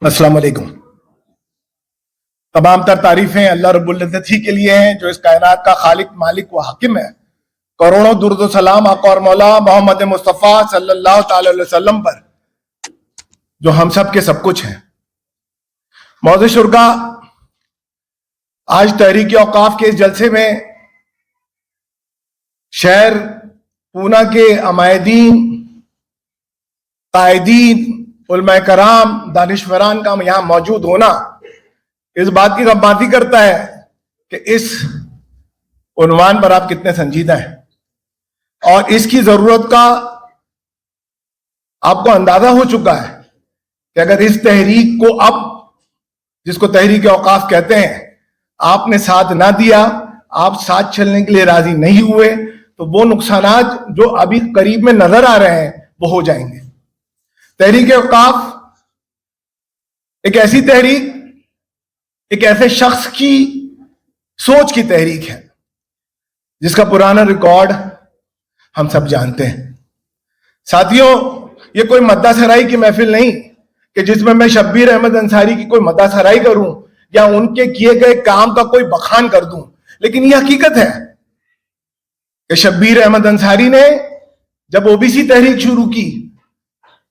अस्सलाम वालेकुम। तमाम तर तारीफें अल्लाह रब्बुल इज्जत ही के लिए हैं जो इस कायनात का खालिक मालिक व हाकिम है। करोड़ों दुरूद सलाम आका और मौला मोहम्मद मुस्तफ़ा सल्लल्लाहु ताला अलैहि वसल्लम पर जो हम सब के सब कुछ हैं। मौज़ शुरका, आज तहरीक औकाफ के इस जलसे में शहर पूना के अमायदीन, कायदीन, उलमा कराम, दानिश्वरान का यहां मौजूद होना इस बात की गवाही करता है कि इस उन्वान पर आप कितने संजीदा हैं और इसकी जरूरत का आपको अंदाजा हो चुका है कि अगर इस तहरीक को अब, जिसको तहरीक औकाफ कहते हैं, आपने साथ ना दिया, आप साथ चलने के लिए राजी नहीं हुए, तो वो नुकसानात जो अभी करीब में नजर आ रहे हैं वो हो जाएंगे। तहरीक औकाफ एक ऐसी तहरीक, एक ऐसे शख्स की सोच की तहरीक है जिसका पुराना रिकॉर्ड हम सब जानते हैं। साथियों, ये कोई मद्दा सराई की महफिल नहीं कि जिसमें मैं शब्बीर अहमद अंसारी की कोई मद्दा सराई करूं या उनके किए गए काम का कोई बखान कर दूं, लेकिन यह हकीकत है कि शब्बीर अहमद अंसारी ने जब ओबीसी तहरीक शुरू की,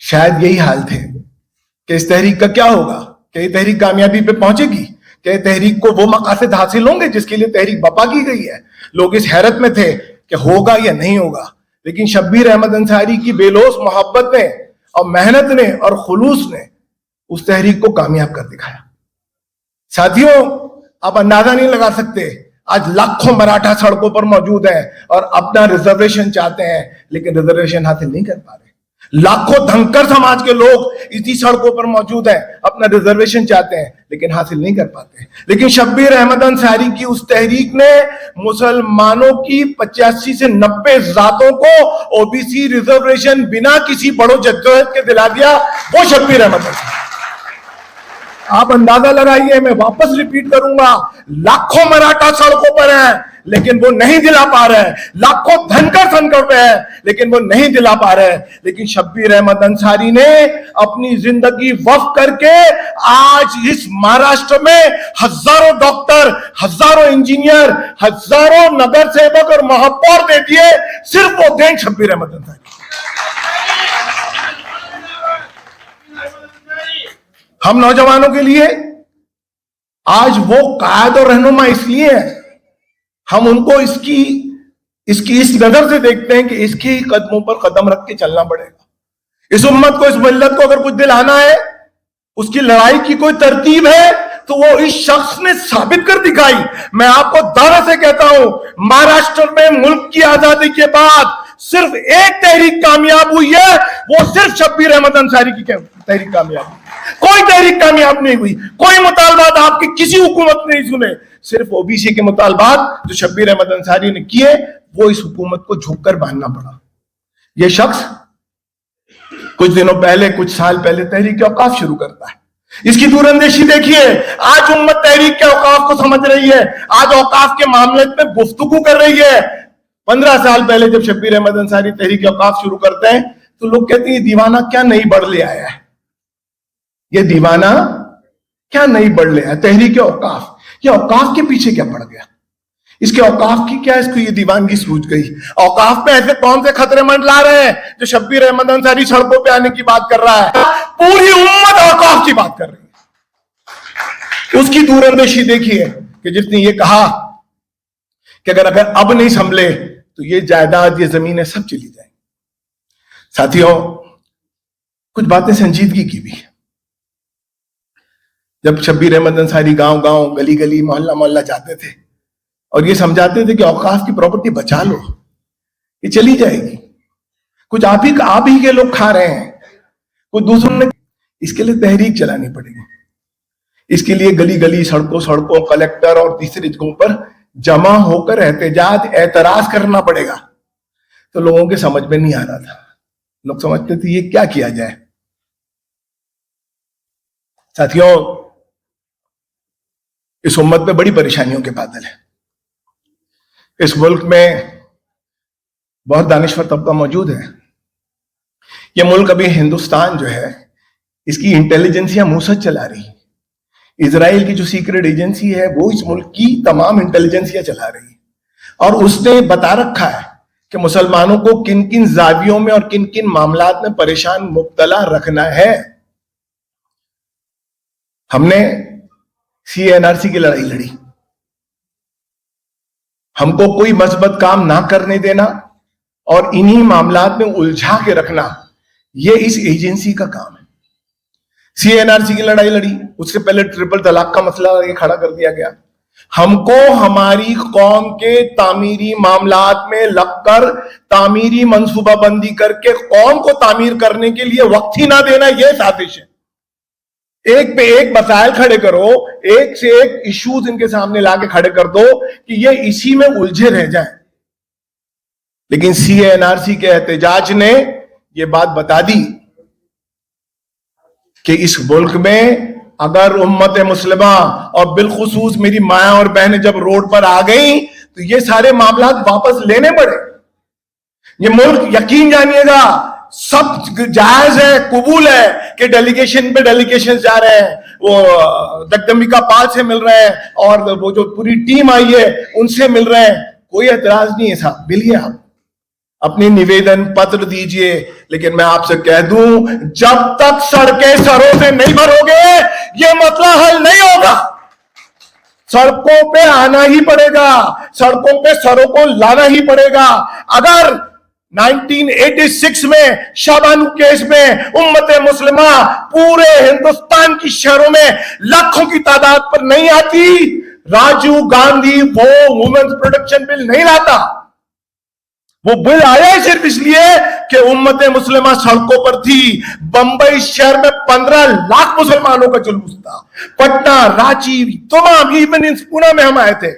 शायद यही हाल थे कि इस तहरीक का क्या होगा, कि ये तहरीक कामयाबी पे पहुंचेगी, कि तहरीक को वो मकासद हासिल होंगे जिसके लिए तहरीक बपा की गई है। लोग इस हैरत में थे कि होगा या नहीं होगा, लेकिन शब्बीर अहमद अंसारी की बेलोस मोहब्बत ने और मेहनत ने और खुलूस ने उस तहरीक को कामयाब कर दिखाया। साथियों, आप अंदाजा नहीं लगा सकते, आज लाखों मराठा सड़कों पर मौजूद हैं और अपना रिजर्वेशन चाहते हैं, लेकिन रिजर्वेशन हासिल नहीं कर पा रहे। लाखों धनकर समाज के लोग इसी सड़कों पर मौजूद हैं, अपना रिजर्वेशन चाहते हैं, लेकिन हासिल नहीं कर पाते। लेकिन शब्बीर अहमद अंसारी की उस तहरीक ने मुसलमानों की 85 से 90 जातों को ओबीसी रिजर्वेशन बिना किसी बड़ो जद्दोजहद के दिला दिया। वो शब्बीर अहमद अंसारी, आप अंदाजा लगाइए, मैं वापस रिपीट करूंगा, लाखों मराठा सड़कों पर हैं लेकिन वो नहीं दिला पा रहे हैं, लाखों धनकर संकट पे है लेकिन वो नहीं दिला पा रहे हैं। लेकिन शब्बीर अहमद अंसारी ने अपनी जिंदगी वक्फ करके आज इस महाराष्ट्र में हजारों डॉक्टर, हजारों इंजीनियर, हजारों नगर सेवक और महापौर दे दिए, सिर्फ वो दें शब्बीर अहमद अंसारी। हम नौजवानों के लिए आज वो कायद और रहनुमा इसलिए है, हम उनको इसकी इस नजर से देखते हैं कि इसके ही कदमों पर कदम रख के चलना पड़ेगा। इस उम्मत को, इस मिल्लत को अगर कुछ दिलाना है, उसकी लड़ाई की कोई तरतीब है, तो वो इस शख्स ने साबित कर दिखाई। मैं आपको दावे से कहता हूं, महाराष्ट्र में मुल्क की आजादी के बाद सिर्फ एक तहरीक कामयाब हुई है, वो सिर्फ शब्बीर अहमद अंसारी की तहरीक कामयाब हुई। कोई तहरीक कामयाब नहीं हुई, कोई मुतालबात आपकी किसी हुकूमत ने नहीं सुने, सिर्फ ओबीसी के मुतालबात जो शब्बीर अहमद अंसारी ने किए, वो इस हुकूमत को झुककर बांधना पड़ा। ये शख्स कुछ दिनों पहले, कुछ साल पहले तहरीक औकाफ शुरू करता है। इसकी दूरअंदेशी देखिए, आज उम्मत तहरीक के औकाफ को समझ रही है, आज औकाफ के मामले में गुफ्तगू कर रही है। 15 साल पहले जब शब्बीर अहमद अंसारी तहरीक औकाफ शुरू करते हैं तो लोग कहते हैं ये दीवाना क्या नई बढ़ ले आया है, ये दीवाना क्या नई बढ़ ले आया, तहरीक औकाफ, ये औकाफ के पीछे क्या पड़ गया, इसके औकाफ की क्या, इसको ये दीवानगी सूझ गई। औकाफ में ऐसे कौन से खतरे मंडरा रहे हैं जो शब्बीर अहमद अंसारी सड़कों पे आने की बात कर रहा है? पूरी उम्मत औकाफ की बात कर रही है। उसकी दूरअंदेशी देखिए कि जिसने ये कहा कि अगर अब नहीं संभले तो ये जायदाद, ये जमीनें सब चली जाएंगी। साथियों, कुछ बातें संजीदगी की भी है। जब शब्बीर अहमद अंसारी गांव गांव, गली गली, मोहल्ला मोहल्ला जाते थे और ये समझाते थे कि औकाफ की प्रॉपर्टी बचा लो, ये चली जाएगी, कुछ आप ही के लोग खा रहे हैं, कुछ दूसरों ने, इसके लिए तहरीक चलानी पड़ेगी। इसके लिए गली गली, सड़कों सड़कों, कलेक्टर और तीसरी जगहों पर जमा होकर एहतजाज, एतराज करना पड़ेगा। तो लोगों के समझ में नहीं आ रहा था, लोग समझते थे ये क्या किया जाए। साथियों, इस उम्मत में बड़ी परेशानियों के बादल है। इस मुल्क में बहुत दानिश्वर तबका मौजूद है। ये मुल्क अभी हिंदुस्तान जो है, इसकी इंटेलिजेंसिया मूसद चला रही है। इजराइल की जो सीक्रेट एजेंसी है वो इस मुल्क की तमाम इंटेलिजेंसिया चला रही है, और उसने बता रखा है कि मुसलमानों को किन किन जावियों में और किन किन मामलात में परेशान मुब्तला रखना है। हमने CNRC की लड़ाई लड़ी, हमको कोई मस्बत काम ना करने देना और इन्हीं मामलात में उलझा के रखना, यह इस एजेंसी का काम है। CNRC की लड़ाई लड़ी, उससे पहले ट्रिपल तलाक का मसला ये खड़ा कर दिया गया। हमको हमारी कौम के तामीरी मामलात में लगकर तामीरी मंसूबाबंदी करके कौम को तामीर करने के लिए वक्त ही ना देना, यह साजिश है। एक पे एक मसाइल खड़े करो, एक से एक इश्यूज इनके सामने लाके खड़े कर दो कि ये इसी में उलझे रह जाएं। लेकिन CNRC के एहतजाज ने ये बात बता दी कि इस मुल्क में अगर उम्मत मुस्लिमा और बिलखुसूस मेरी माया और बहनें जब रोड पर आ गई तो ये सारे मामला वापस लेने पड़े। ये मुल्क, यकीन जानिएगा, सब जायज है, कबूल है कि डेलीगेशन पे डेलीगेशन जा रहे हैं, वो दगदमिका पाल से मिल रहे हैं और वो जो पूरी टीम आई है उनसे मिल रहे हैं, कोई एतराज नहीं है साहब, मिलिए आप अपनी निवेदन पत्र दीजिए। लेकिन मैं आपसे कह दूं, जब तक सड़कें सरों से नहीं भरोगे ये मसला हल नहीं होगा। सड़कों पे आना ही पड़ेगा, सड़कों पे सरों को लाना ही पड़ेगा। अगर 1986 में शाबानू केस में उम्मत मुस्लिमा पूरे हिंदुस्तान की शहरों में लाखों की तादाद पर नहीं आती, राजीव गांधी वो वुमेन्स प्रोटेक्शन बिल नहीं लाता। वो बिल आया है सिर्फ इसलिए कि उम्मत मुस्लिमा सड़कों पर थी। बंबई शहर में 15 लाख मुसलमानों का जुलूस था, पटना, रांची, तमाम, इवन इन पुणे में हम आए थे।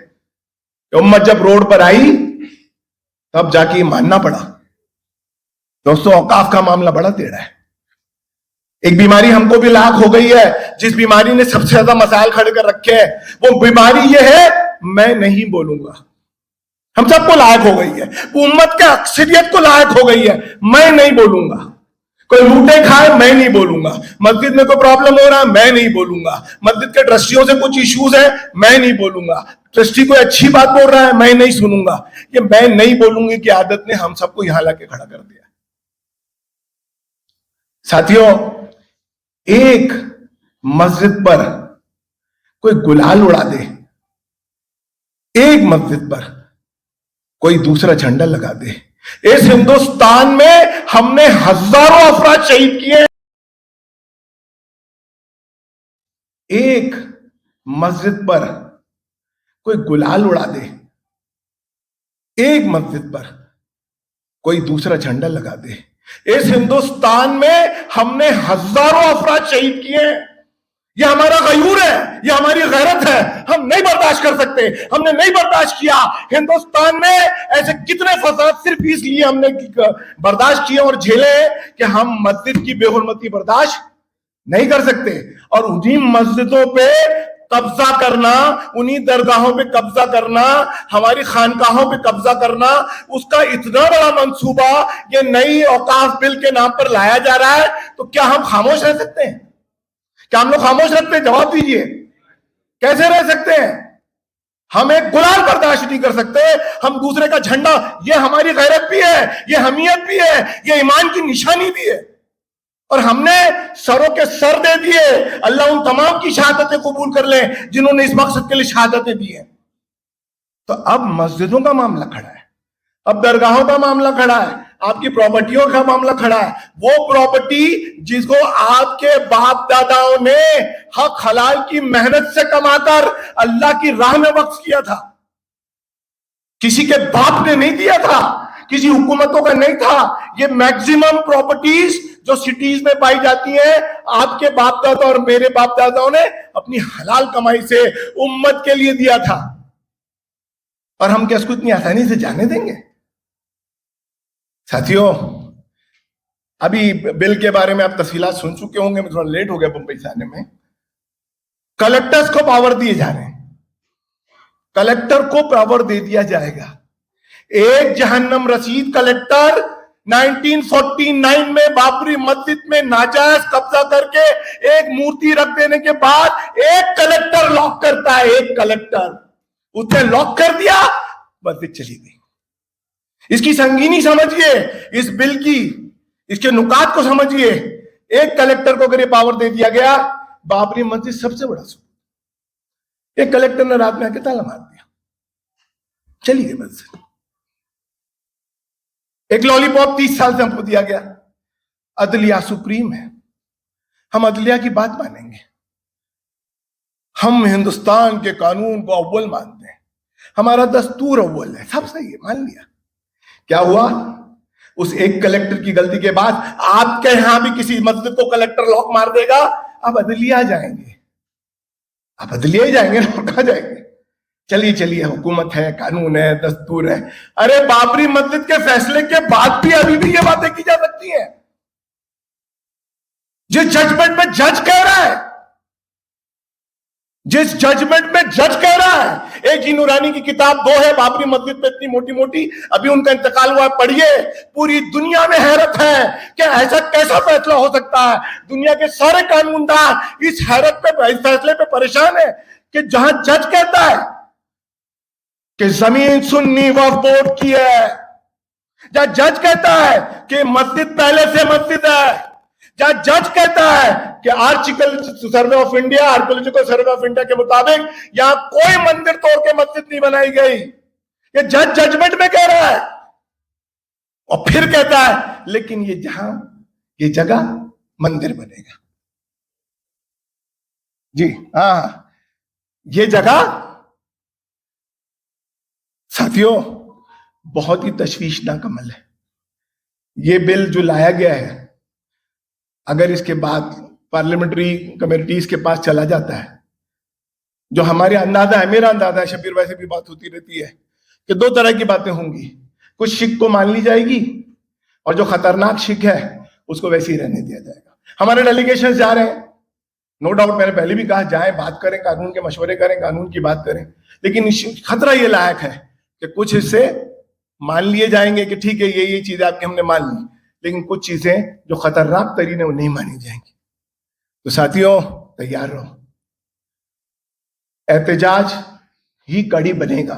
उम्मत जब रोड पर आई तब जाके मानना पड़ा। दोस्तों, औकाफ का मामला बड़ा टेढ़ा है। एक बीमारी हमको भी लाक हो गई है, जिस बीमारी ने सबसे ज्यादा मसाइल खड़े कर रखे हैं, वो बीमारी ये है, मैं नहीं बोलूंगा। हम सबको लायक हो गई है, उम्मत के अक्सरियत को लायक हो गई है, मैं नहीं बोलूंगा। कोई लूटे खाए, मैं नहीं बोलूंगा। मस्जिद में कोई प्रॉब्लम हो रहा है, मैं नहीं बोलूंगा। मस्जिद के ट्रस्टियों से कुछ इश्यूज है, मैं नहीं बोलूंगा। ट्रस्टी कोई अच्छी बात बोल रहा है, मैं नहीं सुनूंगा। ये मैं नहीं बोलूंगी की आदत ने हम सबको यहां लाके खड़ा कर दिया। साथियों, एक मस्जिद पर कोई गुलाल उड़ा दे, एक मस्जिद पर कोई दूसरा झंडा लगा दे, इस हिंदुस्तान में हमने हजारों अफराद शहीद किए। एक मस्जिद पर कोई गुलाल उड़ा दे, एक मस्जिद पर कोई दूसरा झंडा लगा दे, इस हिंदुस्तान में हमने हजारों अफराद शहीद किए। ये हमारा गयूर है, ये हमारी गैरत है, हम नहीं बर्दाश्त कर सकते। हमने नहीं बर्दाश्त किया। हिंदुस्तान में ऐसे कितने फसाद सिर्फ इसलिए हमने बर्दाश्त किए और झेले कि हम मस्जिद की बेहुरमती बर्दाश्त नहीं कर सकते। और उन्हीं मस्जिदों पे कब्जा करना, उन्हीं दरगाहों पे कब्जा करना, हमारी खानकाहों पे कब्जा करना, उसका इतना बड़ा मंसूबा ये नई औकाफ बिल के नाम पर लाया जा रहा है, तो क्या हम खामोश रह सकते हैं? क्या हम लोग खामोश रखते हैं? जवाब दीजिए, कैसे रह सकते हैं? हम एक गुलाल बर्दाश्त नहीं कर सकते, हम दूसरे का झंडा, ये हमारी गैरत भी है, ये हमीयत भी है, ये ईमान की निशानी भी है। और हमने सरों के सर दे दिए। अल्लाह उन तमाम की शहादतें कबूल कर ले जिन्होंने इस मकसद के लिए शहादतें दी हैं। तो अब मस्जिदों का मामला खड़ा है, अब दरगाहों का मामला खड़ा है, आपकी प्रॉपर्टियों का मामला खड़ा है। वो प्रॉपर्टी जिसको आपके बाप दादाओं ने हक हलाल की मेहनत से कमाकर अल्लाह की राह में वक्फ किया था, किसी के बाप ने नहीं दिया था, किसी हुकूमतों का नहीं था। ये मैक्सिमम प्रॉपर्टीज जो सिटीज में पाई जाती हैं, आपके बाप दादा और मेरे बाप दादाओं ने अपनी हलाल कमाई से उम्मत के लिए दिया था। और हम क्या इसको इतनी आसानी से जाने देंगे? साथियों, अभी बिल के बारे में आप तफसीलात सुन चुके होंगे, मैं थोड़ा लेट हो गया बंबई से आने में। कलेक्टर्स को पावर दिए जा रहे हैं, कलेक्टर को पावर दे दिया जाएगा। एक जहन्नम रसीद कलेक्टर 1949 में बाबरी मस्जिद में नाजायज कब्जा करके एक मूर्ति रख देने के बाद एक कलेक्टर लॉक करता है, एक कलेक्टर, उसने लॉक कर दिया, मस्जिद चली गई। इसकी संगीनी समझिए, इस बिल की, इसके नुकात को समझिए। एक कलेक्टर को अगर ये पावर दे दिया गया, बाबरी मस्जिद सबसे बड़ा सबूत, एक कलेक्टर ने रात में आके ताला मार दिया, चली गई मस्जिद। एक लॉलीपॉप 30 साल से हमको दिया गया। अदलिया सुप्रीम है, हम अदलिया की बात मानेंगे। हम हिंदुस्तान के कानून को अव्वल मानते हैं, हमारा दस्तूर अव्वल है, सब सही है, मान लिया। क्या हुआ? उस एक कलेक्टर की गलती के बाद आपके यहां भी किसी मस्जिद को कलेक्टर लॉक मार देगा, अब अदलिया जाएंगे, अब अदलिया ही जाएंगे ना, कहां जाएंगे? चलिए चलिए, हुकूमत है, कानून है, दस्तूर है। अरे बाबरी मस्जिद के फैसले के बाद भी अभी भी ये बातें की जा सकती हैं। जिस जजमेंट में जज कह रहा है, जिस जजमेंट में जज कह रहा है, एक ही नूरानी की किताब 2 है बाबरी मस्जिद पे, इतनी मोटी मोटी, अभी उनका इंतकाल हुआ, पढ़िए। पूरी दुनिया में हैरत है कि ऐसा कैसा फैसला हो सकता है। दुनिया के सारे कानूनदान इस हैरत पे, इस फैसले पे परेशान है कि जहां जज कहता है कि जमीन सुन्नी वक्फ बोर्ड की है, जहां जज कहता है कि मस्जिद पहले से मस्जिद है, जहां जज कहता है कि archaeological survey of India, archaeological survey of India के मुताबिक यहां कोई मंदिर तोड़ के मस्जिद नहीं बनाई गई, ये जज जजमेंट में कह रहा है। और फिर कहता है लेकिन ये जहां, ये जगह मंदिर बनेगा, जी हाँ, ये जगह। साथियों, बहुत ही तशवीशनाक अमल है ये बिल जो लाया गया है। अगर इसके बाद पार्लियामेंट्री कमेटीज के पास चला जाता है, जो हमारे अंदाजा है, मेरा अंदाजा है, शबीर भाई से भी बात होती रहती है कि 2 तरह की बातें होंगी। कुछ शिक को मान ली जाएगी और जो खतरनाक शिक है उसको वैसे ही रहने दिया जाएगा। हमारे डेलीगेशन जा रहे हैं, नो डाउट, मैंने पहले भी कहा, जाएं, बात करें, कानून के मशवरे करें, कानून की बात करें, लेकिन खतरा ये लायक है कि कुछ हिस्से मान लिए जाएंगे कि ठीक है ये चीजें आपकी हमने मान ली, लेकिन कुछ चीजें जो खतरनाक तरीन है वो नहीं मानी जाएंगी। तो साथियों, तैयार रहो, एहतजाज ही कड़ी बनेगा।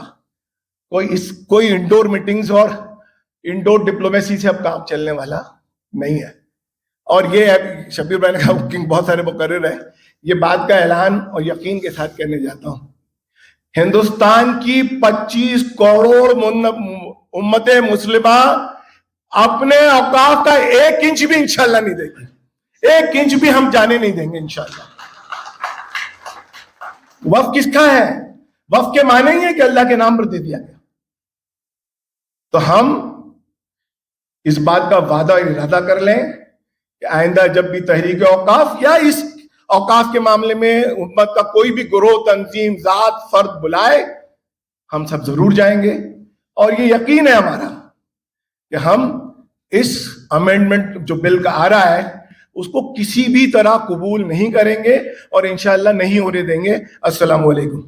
कोई इंडोर मीटिंग्स और इंडोर डिप्लोमेसी से अब काम चलने वाला नहीं है। और ये शबीर भाई ने कहा बहुत सारे मुकर्रर है, ये बात का ऐलान और यकीन के साथ कहने जाता हूं, हिंदुस्तान की 25 करोड़ उम्मत मुस्लिमा अपने औकाफ का 1 इंच भी इंशाल्लाह नहीं देगी, 1 इंच भी हम जाने नहीं देंगे इंशाल्लाह। वक्फ किसका है? वक्फ के माने ही है कि अल्लाह के नाम पर दे दिया गया। तो हम इस बात का वादा और इरादा कर लें कि आइंदा जब भी तहरीक औकाफ या इस औकाफ के मामले में उम्मत का कोई भी गिरोह, तंजीम, जात, फर्द बुलाए, हम सब जरूर जाएंगे। और ये यकीन है हमारा कि हम इस अमेंडमेंट जो बिल का आ रहा है उसको किसी भी तरह कबूल नहीं करेंगे और इंशाअल्लाह नहीं होने देंगे। अस्सलाम वालेकुम।